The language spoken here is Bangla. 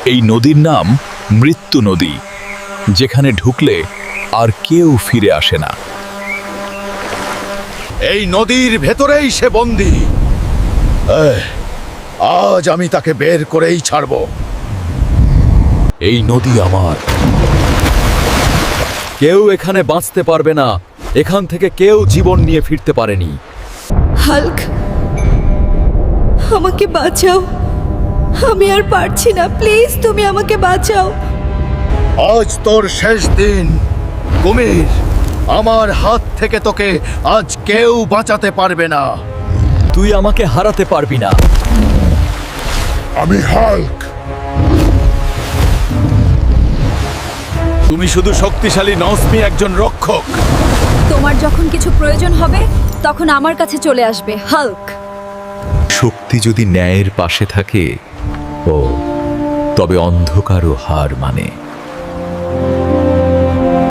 এই নদীর নাম মৃত্যু নদী, যেখানে ঢুকলে আর কেউ ফিরে আসে না। এই নদীর ভেতরেই সে বন্দী। আজ আমি তাকে বের করেই ছাড়ব। এই নদী আমার, কেউ এখানে বাঁচতে পারবে না। এখান থেকে কেউ জীবন নিয়ে ফিরতে পারেনি। হাল্ক, আমাকে বাঁচাও, আমি আর পারছি না, প্লিজ তুমি আমাকে বাঁচাও। আজ তোর শেষ দিন কুমির। আমার হাত থেকে তোকে আজ কেউ বাঁচাতে পারবে না। তুই আমাকে হারাতে পারবি না। আমি হাল্ক। তুমি শুধু শক্তিশালী নও, তুমি একজন রক্ষক। তোমার যখন কিছু প্রয়োজন হবে তখন আমার কাছে চলে আসবে, হাল্ক। শক্তি যদি ন্যায়ের পাশে থাকে, তবে অন্ধকারও হার মানে।